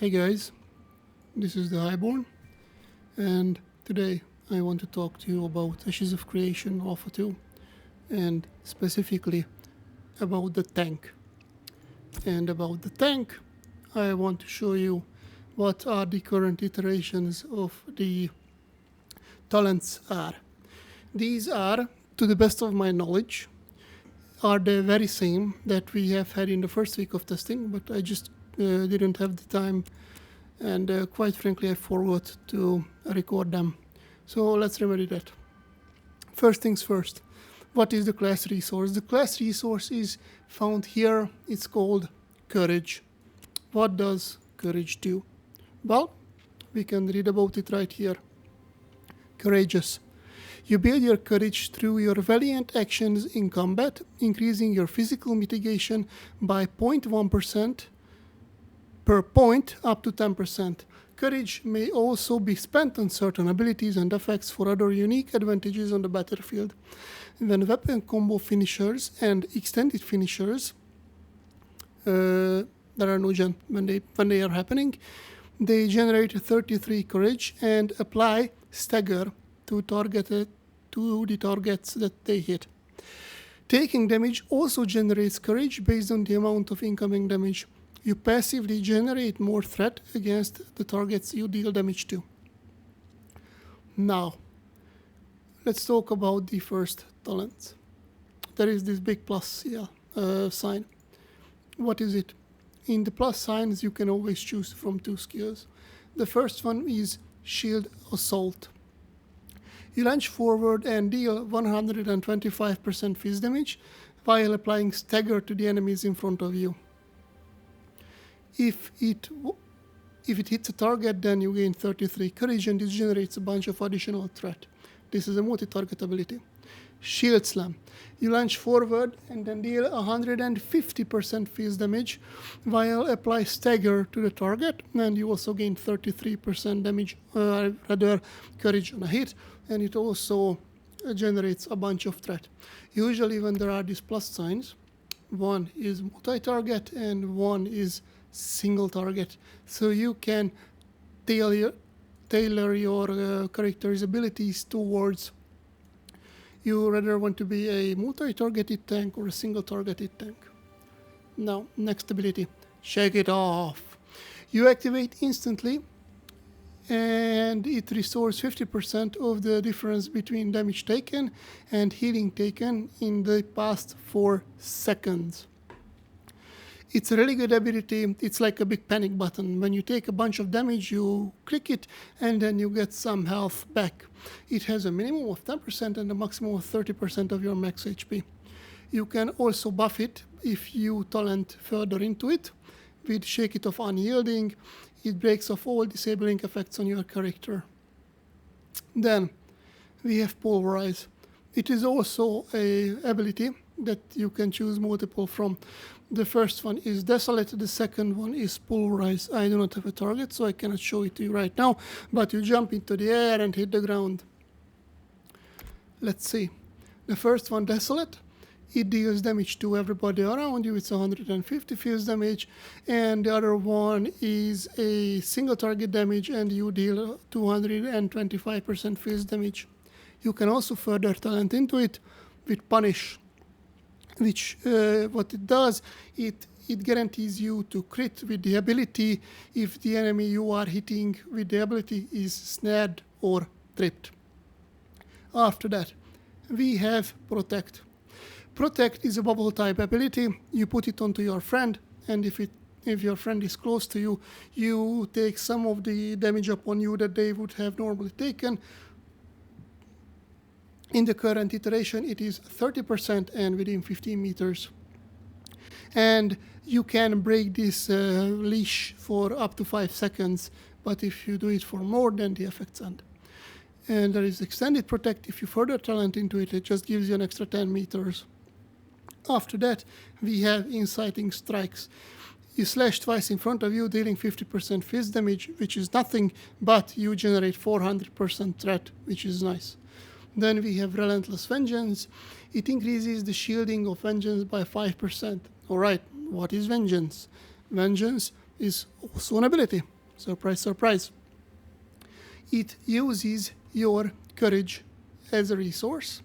Hey guys, this is the Highborn, and today I want to talk to you about Ashes of Creation Alpha2, and specifically about the tank. And about the tank, I want to show you what are the current iterations of the talents are. These are, to the best of my knowledge, are the very same that we have had in the first week of testing, but I just didn't have the time, and quite frankly I forgot to record them. So let's remedy that. First things first, what is the class resource? The class resource is found here. It's called Courage. What does Courage do? Well, we can read about it right here. Courageous. You build your courage through your valiant actions in combat, increasing your physical mitigation by 0.1% per point up to 10%. Courage may also be spent on certain abilities and effects for other unique advantages on the battlefield. When weapon combo finishers and extended finishers, there are no when they are happening, they generate 33 courage and apply stagger to the targets that they hit. Taking damage also generates courage based on the amount of incoming damage. You passively generate more threat against the targets you deal damage to. Now, let's talk about the first talent. There is this big plus sign. What is it? In the plus signs, you can always choose from two skills. The first one is Shield Assault. You lunge forward and deal 125% phys damage while applying stagger to the enemies in front of you. If it hits a target, then you gain 33 courage, and this generates a bunch of additional threat. This is a multi-target ability. Shield Slam. You lunge forward and then deal 150% phys damage while apply stagger to the target, and you also gain 33% damage, courage on a hit, and it also generates a bunch of threat. Usually when there are these plus signs, one is multi-target and one is single target, so you can tailor your character's abilities towards you rather want to be a multi-targeted tank or a single-targeted tank. Now, next ability, Shake It Off. You activate instantly, and it restores 50% of the difference between damage taken and healing taken in the past 4 seconds. It's a really good ability. It's like a big panic button. When you take a bunch of damage, you click it, and then you get some health back. It has a minimum of 10% and a maximum of 30% of your max HP. You can also buff it if you talent further into it. With Shake It Off Unyielding, it breaks off all disabling effects on your character. Then we have Pulverize. It is also an ability that you can choose multiple from. The first one is Desolate, the second one is Pulverize. I do not have a target, so I cannot show it to you right now, but you jump into the air and hit the ground. Let's see. The first one, Desolate, it deals damage to everybody around you. It's 150 phys damage, and the other one is a single target damage, and you deal 225% phys damage. You can also further talent into it with Punish, which what it does, it guarantees you to crit with the ability if the enemy you are hitting with the ability is snared or tripped. After that, we have Protect. Protect is a bubble type ability. You put it onto your friend, and if your friend is close to you, you take some of the damage upon you that they would have normally taken. In the current iteration, it is 30% and within 15 meters. And you can break this leash for up to 5 seconds, but if you do it for more, then the effects end. And there is Extended Protect. If you further talent into it, it just gives you an extra 10 meters. After that, we have Inciting Strikes. You slash twice in front of you, dealing 50% phys damage, which is nothing, but you generate 400% threat, which is nice. Then we have Relentless Vengeance. It increases the shielding of Vengeance by 5%. Alright, what is Vengeance? Vengeance is also an ability. Surprise, surprise. It uses your courage as a resource,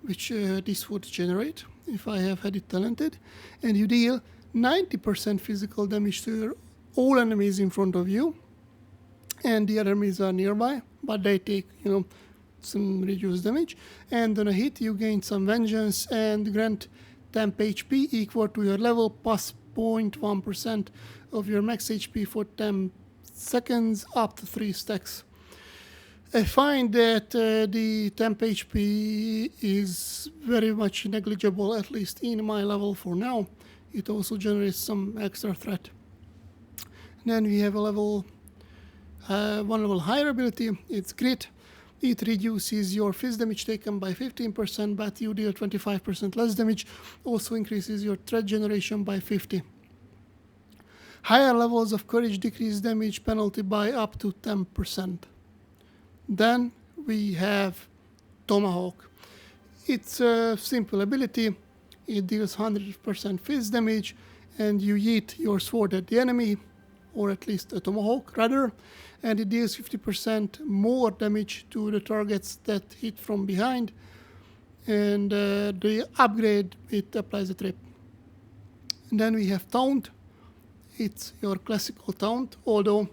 which this would generate if I have had it talented, and you deal 90% physical damage to all enemies in front of you, and the enemies are nearby, but they take, some reduced damage. And on a hit, you gain some vengeance and grant temp HP equal to your level plus 0.1% of your max HP for 10 seconds up to 3 stacks. I find that the temp HP is very much negligible, at least in my level for now. It also generates some extra threat. Then we have one level higher ability. It's Grit. It reduces your fist damage taken by 15%, but you deal 25% less damage. Also increases your threat generation by 50. Higher levels of courage decrease damage penalty by up to 10%. Then we have Tomahawk. It's a simple ability. It deals 100% fist damage, and you yeet your sword at the enemy, or at least a tomahawk rather, and it deals 50% more damage to the targets that hit from behind. And the upgrade, it applies a trip. And then we have Taunt. It's your classical taunt, although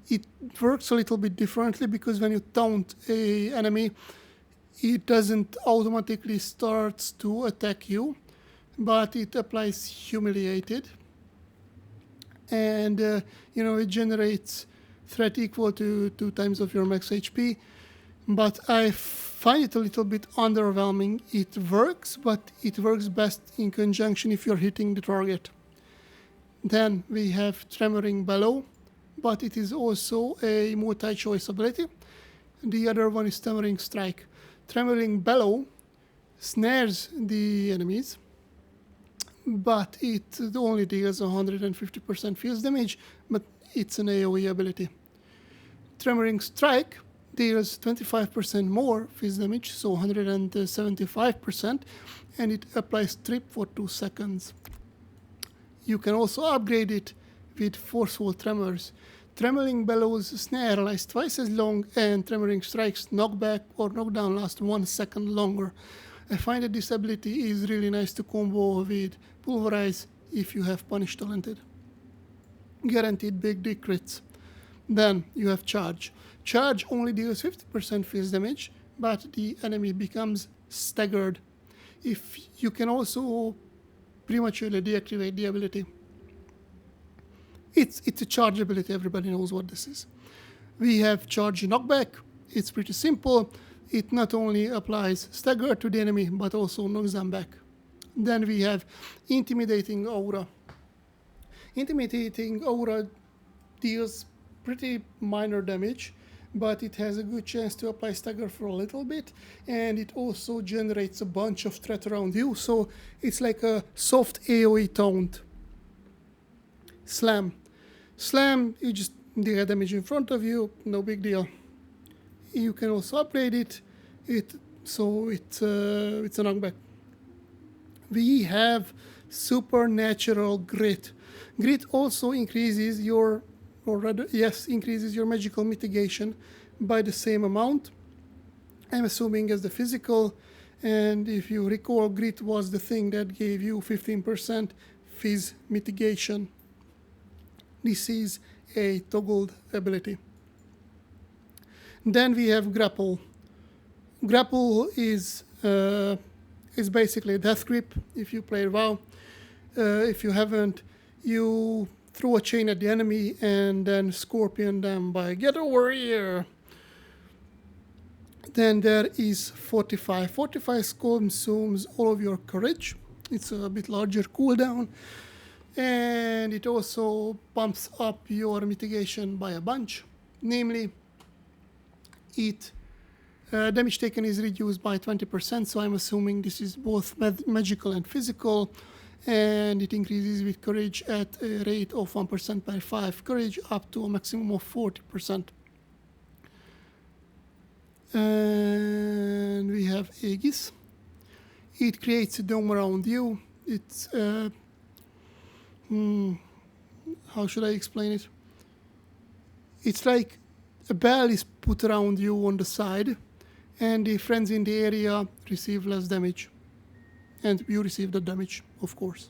it works a little bit differently, because when you taunt an enemy, it doesn't automatically start to attack you, but it applies Humiliated. And it generates threat equal to 2 times of your max HP, but I find it a little bit underwhelming. It works, but it works best in conjunction if you're hitting the target. Then we have Tremoring Bellow, but it is also a multi-choice ability. The other one is Tremoring Strike. Tremoring Bellow snares the enemies, but it only deals 150% fierce damage, but it's an AoE ability. Tremoring Strike deals 25% more fierce damage, so 175%, and it applies Trip for 2 seconds. You can also upgrade it with Forceful Tremors. Tremoring Bellow's snare lasts twice as long, and Tremoring Strike's knockback or knockdown lasts 1 second longer. I find that this ability is really nice to combo with Pulverize if you have Punish talented. Guaranteed big D crits. Then you have Charge. Charge only deals 50% fierce damage, but the enemy becomes staggered. If you can also prematurely deactivate the ability. It's a charge ability, everybody knows what this is. We have Charge Knockback. It's pretty simple. It not only applies stagger to the enemy, but also knocks them back. Then we have Intimidating Aura. Intimidating Aura deals pretty minor damage, but it has a good chance to apply stagger for a little bit, and it also generates a bunch of threat around you, so it's like a soft AoE taunt. Slam. Slam, you just deal damage in front of you, no big deal. You can also upgrade it, so it's a knockback. We have Supernatural Grit. Grit also increases increases your magical mitigation by the same amount, I'm assuming, as the physical. And if you recall, Grit was the thing that gave you 15% phys mitigation. This is a toggled ability. Then we have Grapple. Grapple is basically a death grip if you play WoW. If you haven't, you throw a chain at the enemy and then scorpion them by get over here. Then there is Fortify. Fortify consumes all of your courage. It's a bit larger cooldown. And it also pumps up your mitigation by a bunch. Namely, damage taken is reduced by 20%, so I'm assuming this is both magical and physical. And it increases with courage at a rate of 1% per 5 courage up to a maximum of 40%. And we have Aegis. It creates a dome around you. It's how should I explain it? It's like a bell is put around you on the side, and the friends in the area receive less damage. And you receive the damage, of course.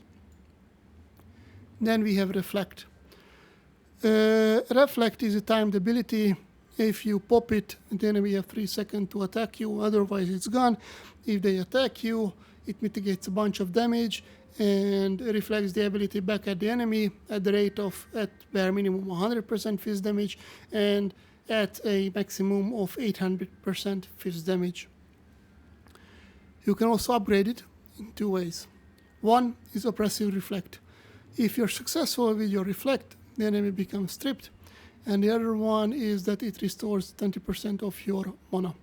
Then we have Reflect. Reflect is a timed ability. If you pop it, the enemy have 3 seconds to attack you, otherwise it's gone. If they attack you, it mitigates a bunch of damage and reflects the ability back at the enemy at the rate of, at bare minimum, 100% fist damage and at a maximum of 800% fist damage. You can also upgrade it in 2 ways. One is Oppressive Reflect. If you're successful with your Reflect, the enemy becomes stripped. And the other one is that it restores 20% of your mana.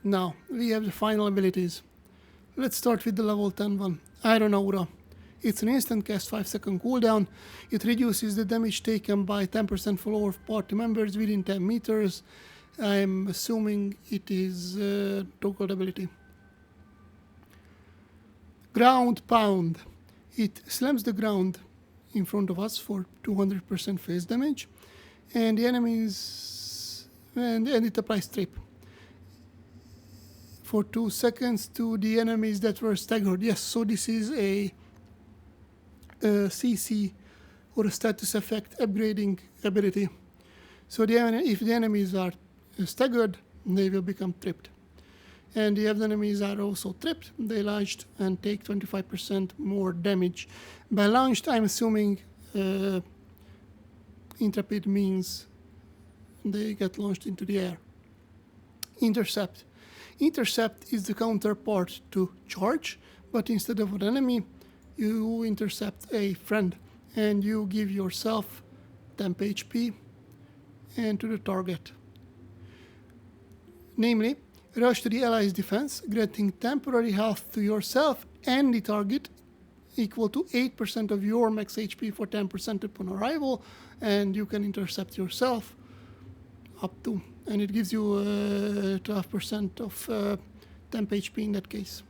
Now, we have the final abilities. Let's start with the level 10 one, Iron Aura. It's an instant cast 5-second cooldown. It reduces the damage taken by 10% for all party members within 10 meters. I'm assuming it is a toggled ability. Ground Pound. It slams the ground in front of us for 200% face damage, and the enemies, and it applies strip for 2 seconds to the enemies that were staggered. Yes, so this is a CC or a status effect upgrading ability. So if the enemies are staggered, they will become tripped. And if the enemies are also tripped, they launched and take 25% more damage. By launched, I'm assuming Intrepid means they get launched into the air. Intercept. Intercept is the counterpart to charge, but instead of an enemy, you intercept a friend, and you give yourself temp HP and to the target. Namely, rush to the allies' defense, granting temporary health to yourself and the target equal to 8% of your max HP for 10% upon arrival, and you can intercept yourself up to, and it gives you 12% of temp HP in that case.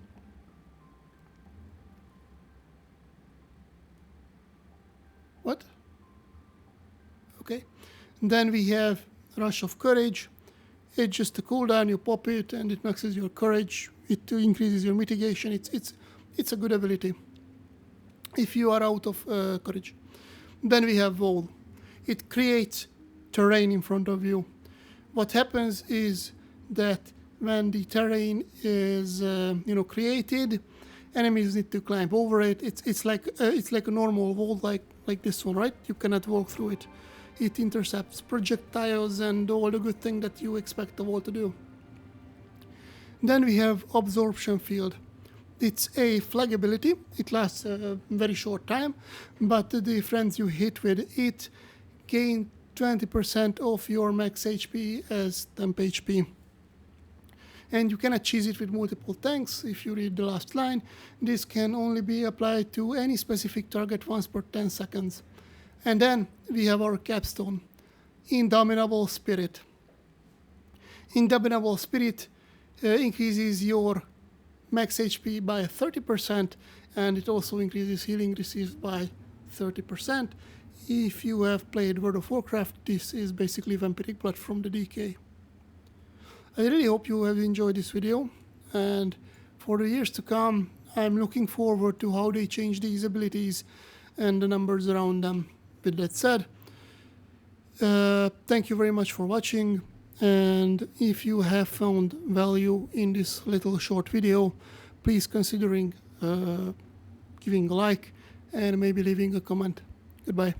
What? Okay. Then we have Rush of Courage. It's just a cooldown, you pop it, and it maxes your courage. It increases your mitigation. It's a good ability if you are out of courage. Then we have Wall. It creates terrain in front of you. What happens is that when the terrain is created, enemies need to climb over it. It's like a normal wall, like this one, right? You cannot walk through it. It intercepts projectiles and all the good thing that you expect the wall to do. Then we have Absorption Field. It's a flag ability. It lasts a very short time, but the friends you hit with it gain 20% of your max HP as temp HP. And you cannot cheese it with multiple tanks. If you read the last line, this can only be applied to any specific target once per 10 seconds. And then we have our capstone, Indomitable Spirit. Indomitable Spirit increases your max HP by 30%, and it also increases healing received by 30%. If you have played World of Warcraft, this is basically Vampiric Blood from the DK. I really hope you have enjoyed this video, and for the years to come, I'm looking forward to how they change these abilities and the numbers around them. With that said, thank you very much for watching, and if you have found value in this little short video, please considering giving a like and maybe leaving a comment. Goodbye.